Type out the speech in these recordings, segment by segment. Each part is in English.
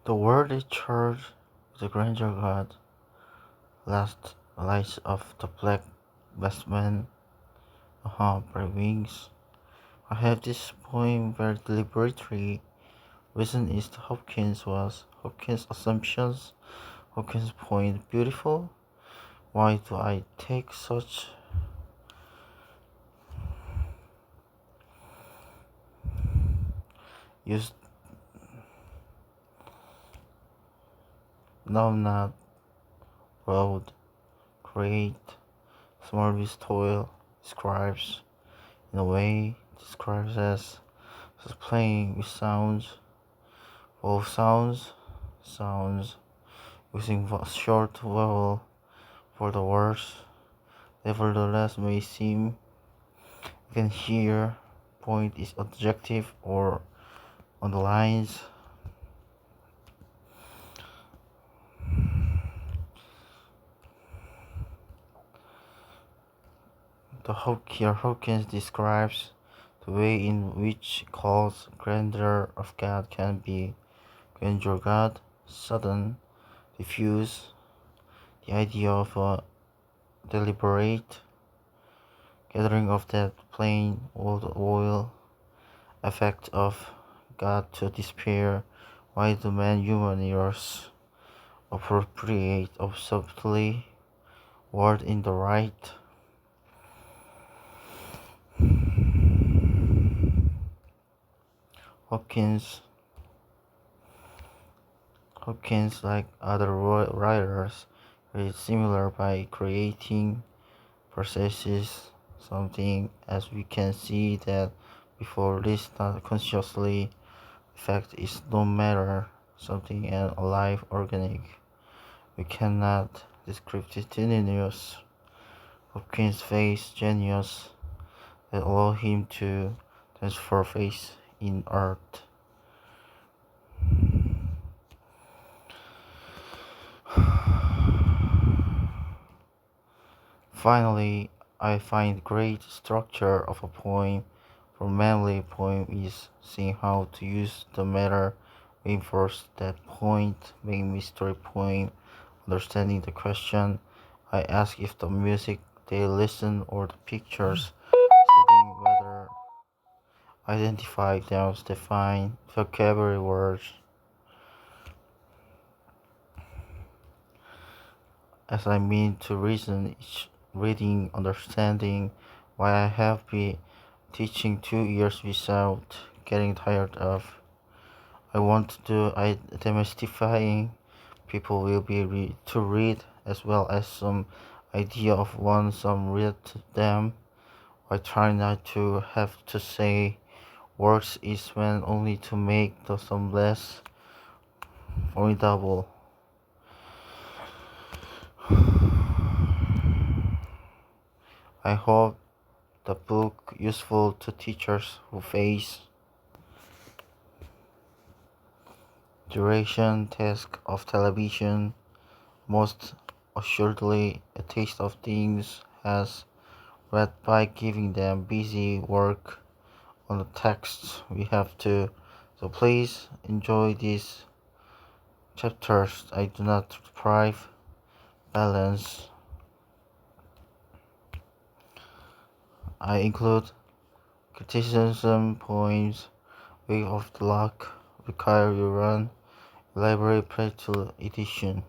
The worthy church, the grandeur god, last lights of the black batsman, by wings. I have this poem very deliberately. Reason is Hopkins' assumptions, Hopkins' point beautiful. Why do I take such use now not road, create, small with toil, describes in a way, describes as playing with sounds, both sounds, using short vowel for the words, nevertheless may seem, you can hear, point is adjective or on the lines. Hawkins describes the way in which God's grandeur of God can be grandeur God, sudden, diffuse, the idea of a deliberate gathering of that plain old oil, effect of God to despair, why do men human ears appropriate of subtly word in the right. Hopkins, like other writers, is similar by creating processes something as we can see that before this not consciously fact is no matter something and alive organic. We cannot describe the genius Hopkins' face genius that allow him to transfer face in art. Finally, I find great structure of a poem for manly poem is seeing how to use the matter, reinforce that point, make mystery poem, understanding the question. I ask if the music they listen or the pictures, studying whether identify them, define vocabulary words. As I mean to reason each reading, understanding why I have been teaching 2 years without getting tired of. I want to do I demystifying people will be to read as well as some idea of one some read to them. I try not to have to say works is when only to make the some less formidable. I hope the book useful to teachers who face duration task of television. Most assuredly, a taste of things has read by giving them busy work on the texts we have to. So please enjoy these chapters. I do not deprive balance. I include criticism points, way of the luck, require you run, library practical edition.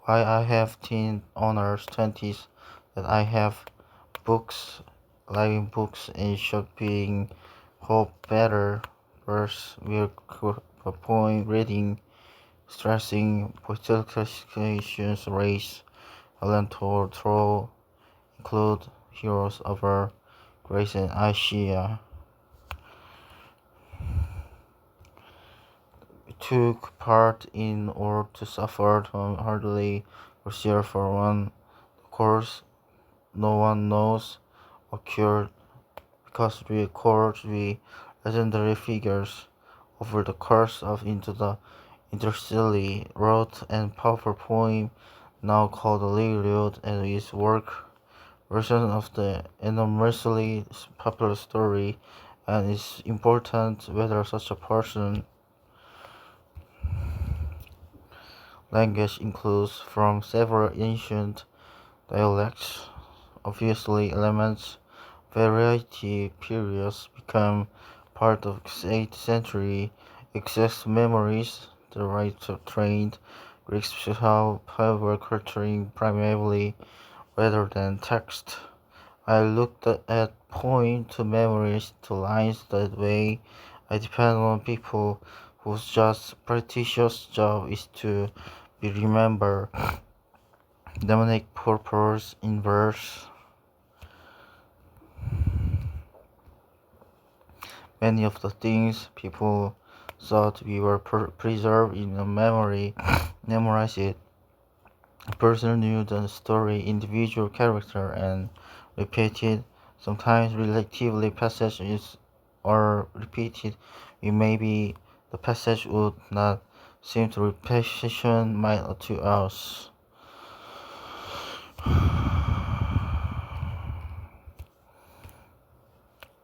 Why I have teen honors 20s that I have books, living books and shopping, hope better, verse, will point reading, stressing, political classifications, race, Alan throw, include heroes of our Grace and Asia. Took part in or to suffer hardly or share for one. Of course, no one knows occurred because we record we legendary figures over the course of into the interstitially wrote and powerful poem now called the Lyriad and his work version of the enormously popular story and it's important whether such a person language includes from several ancient dialects. Obviously, elements variety periods become part of 8th century excess memories. The right to trained Greeks have, however, culturing primarily rather than text. I looked at point to memories to lines that way. I depend on people whose just precious job is to be remembered. Dominic purpose in verse. Many of the things people thought we were preserved in a memory, memorized it. A person knew the story, individual character, and repeated, sometimes relatively passages are repeated. Maybe the passage would not seem to repetition might to us.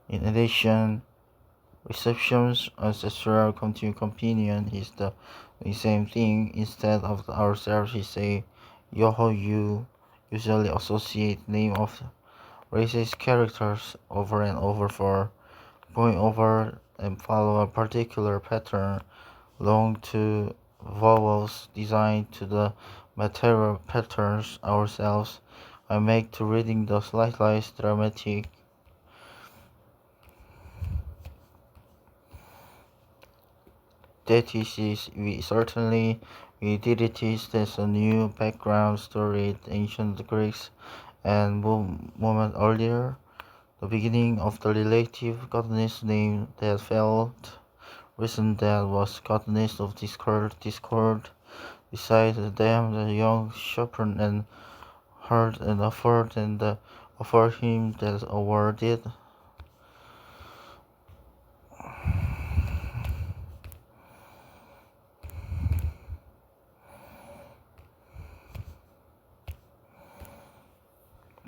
In addition, receptions ancestral companion is the same thing. Instead of ourselves, he say, Yoho you usually associate name of racist characters over and over for going over and follow a particular pattern long to vowels designed to the material patterns ourselves. I make to reading the slightly dramatic that is we did it is there's a new background story ancient Greeks and moment earlier the beginning of the relative goddess name that felt reason that was goddess of discord beside them the young shepherd and heard and offered him that awarded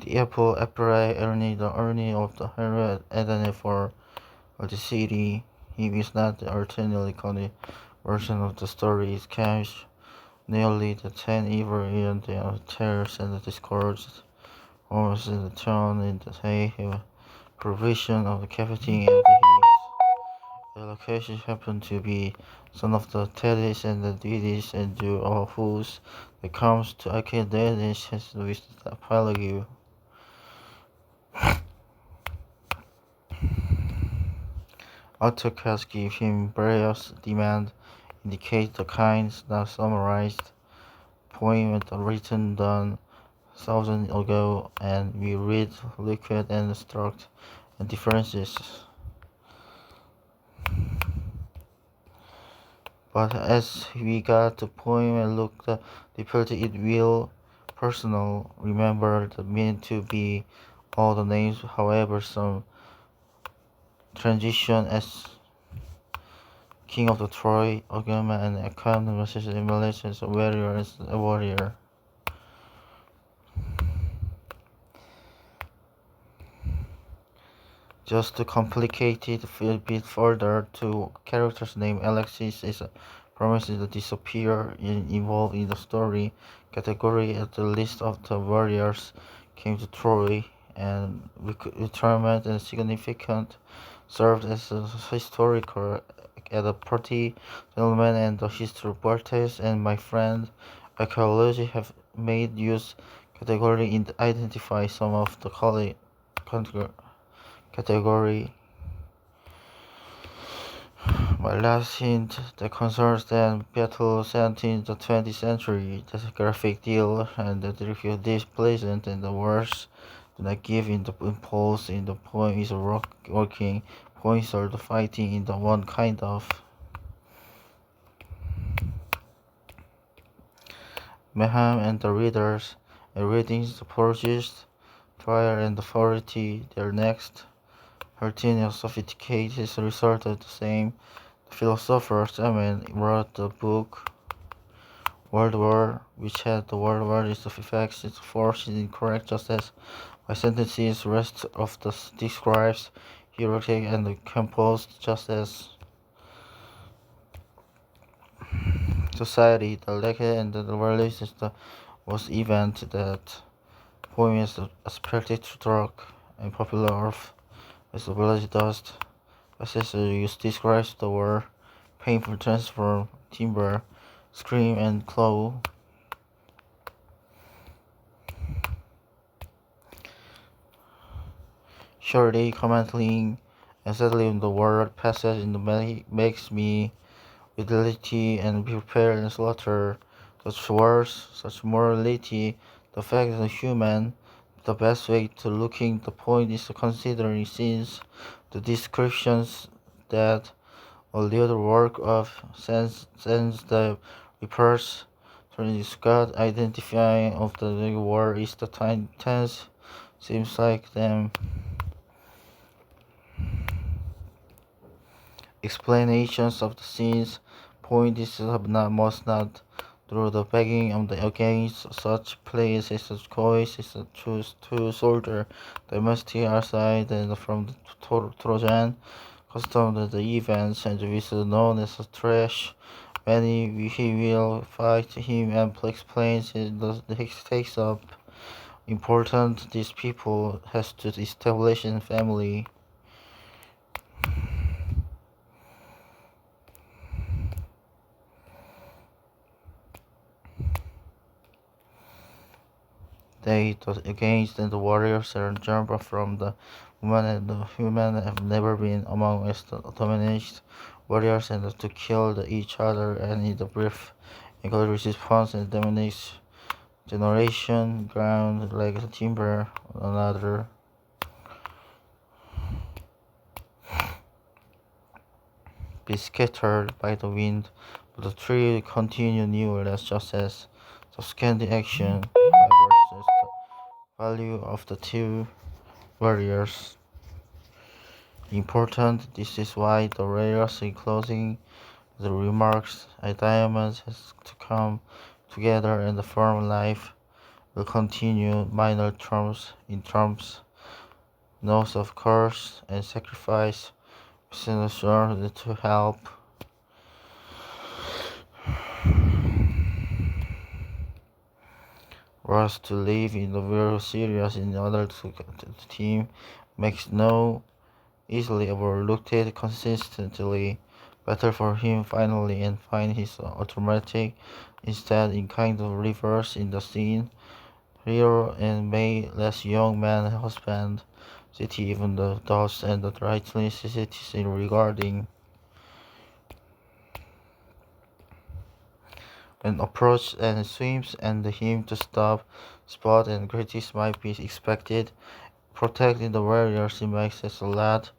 the apple Ernie the Ernie of the Herod Eden for the city. He is not the originally version of the story. It comes nearly the 10 evil in the tears and the discords, almost in the tone in the hay provision of the captain and his location happened to be son of the Teddys and the Didis and do all fools that comes to academics has with the apology. AutoCAD give him various demand indicate the kinds not summarized poem written done thousands ago and we read liquid and struct and differences. But as we got to poem and looked deeper it will personal remember the meaning to be all the names however some transition as King of the Troy, Ogama and Akan versus Emulation as a warrior as a warrior. Just to complicate it a bit further, two characters named Alexis is promises to disappear involved in the story category as the list of the warriors came to Troy and retirement and significant served as a historical at a party gentleman and the history Bartes and my friend archaeology have made use category in identify some of the category. My last hint that concerns the battle set in the 20th century, the graphic deal and the review pleasant and the words do not give in the impulse in the poem is working points or the fighting in the one kind of mayhem and the readers and readings the produced fire and authority their next. Her genius sophisticated is a result of the same. The philosopher Simon wrote the book World War, which had the World War is of effects, its force is incorrect just as my sentences rest of the describes heroic and composed, just as society. The legend and the release is the was event that poem is expected to drug and popular earth as the village dust. As use describes the word painful transform, timber, scream and claw. Surely commenting and settling the word passage in the makes me fidelity and prepare and slaughter. Such words, such morality, the fact that human, the best way to looking the point is considering since the descriptions that a little work of sense the repairs turning God identifying of the word is the tense seems like them explanations of the scenes point is not must not through the begging of the against such plays as a choice is a choose to soldier domestic outside and from the Trojan custom the events and is known as a trash. Many he will fight him and explains it the takes up important these people has to establish in family. They against and the warriors and jump from the woman and the human have never been among us the dominated warriors and to kill each other and in the brief encourage response and dominates generation ground like timber another be scattered by the wind, but the tree continue nevertheless just as the scanty action versus the value of the two warriors. Important, this is why the warriors in closing the remarks a diamond has to come together and the firm life will continue minor terms in terms notes of course and sacrifice sure to help was to live in the real serious in order to the team makes no easily overlooked it consistently better for him finally and find his automatic instead in kind of reverse in the scene hero and may less young man husband city even the thoughts and the right necessities in regarding an approach and swims and him to stop spot and critics might be expected protecting the warriors in makes us a lot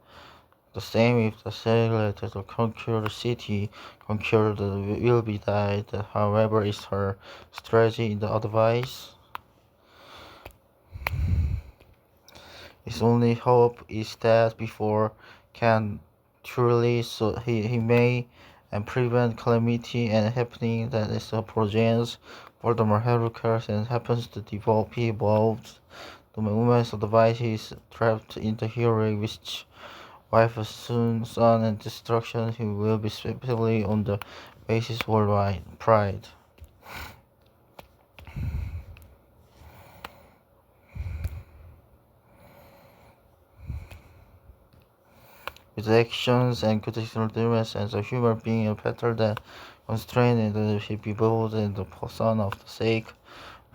the same if the sailor to conquer the city conquer the will be died however is her strategy in the advice his only hope is that before can truly so he may and prevent calamity and happening that is a progenies furthermore Heracles and happens to develop he evolved the woman's advice is trapped in the hero which wife soon son and destruction he will be specifically on the basis worldwide pride. With actions and critical demands as a human being a pattern that constrained and he be bold and the son of the sake.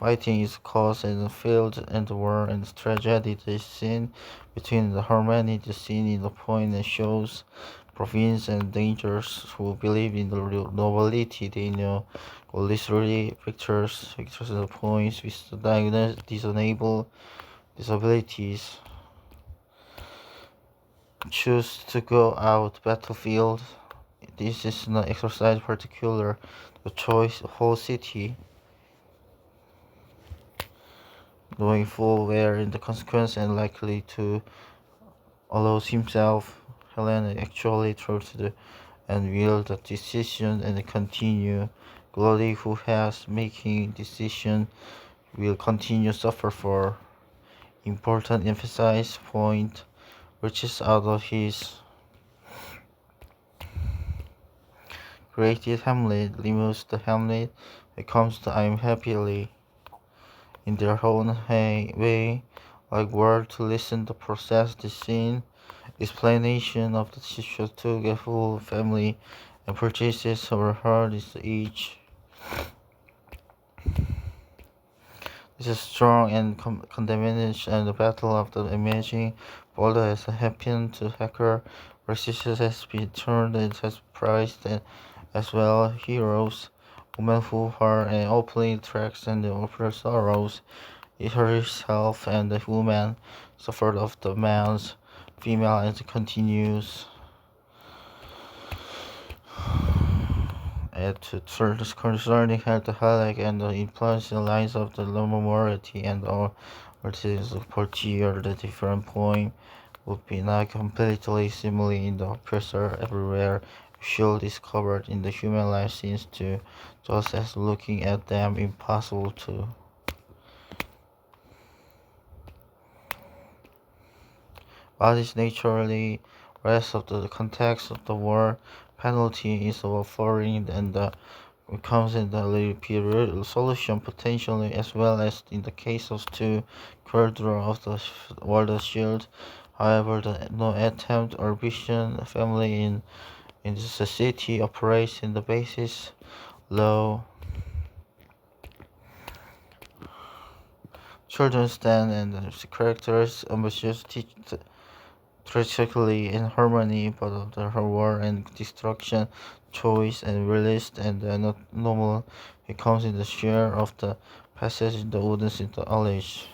Fighting is cause and the field and the war and the tragedy the scene between the harmony the scene in the point and shows province and dangers who believe in the nobility they know literally pictures and the points with the diagnosed disable disabilities choose to go out battlefield. This is not exercise particular the choice whole city knowing full well in the consequence and likely to allows himself Helen actually trust the and will the decision and continue Glory who has making decision will continue suffer for important emphasize point reaches out of his created Hamlet, removes the Hamlet, becomes the I'm happily in their own way, like word to listen to process the scene, explanation of the teacher took a full family and purchases her heart is each. This is strong and condemnation and the battle of the imaging border has happened to Hacker. Resistance has been turned and has prized and as well heroes, women who are and openly tracks and the opera sorrows. It herself and the woman suffered of the man's female and continues to concerning health highlight and the influence lines of the morality and all artists portray the different point would be not completely similar in the oppressor everywhere should discovered in the human life seems to just as looking at them impossible to what is naturally rest of the context of the war penalty is offering and the comes in the period solution potentially as well as in the case of two quarter of the world shield. However, no attempt or vision family in the society operates in the basis law. Children stand and the characters ambitious teach tragically in harmony, but of the war and destruction, choice and release and not normal. It comes in the share of the passage in the wooden in the knowledge.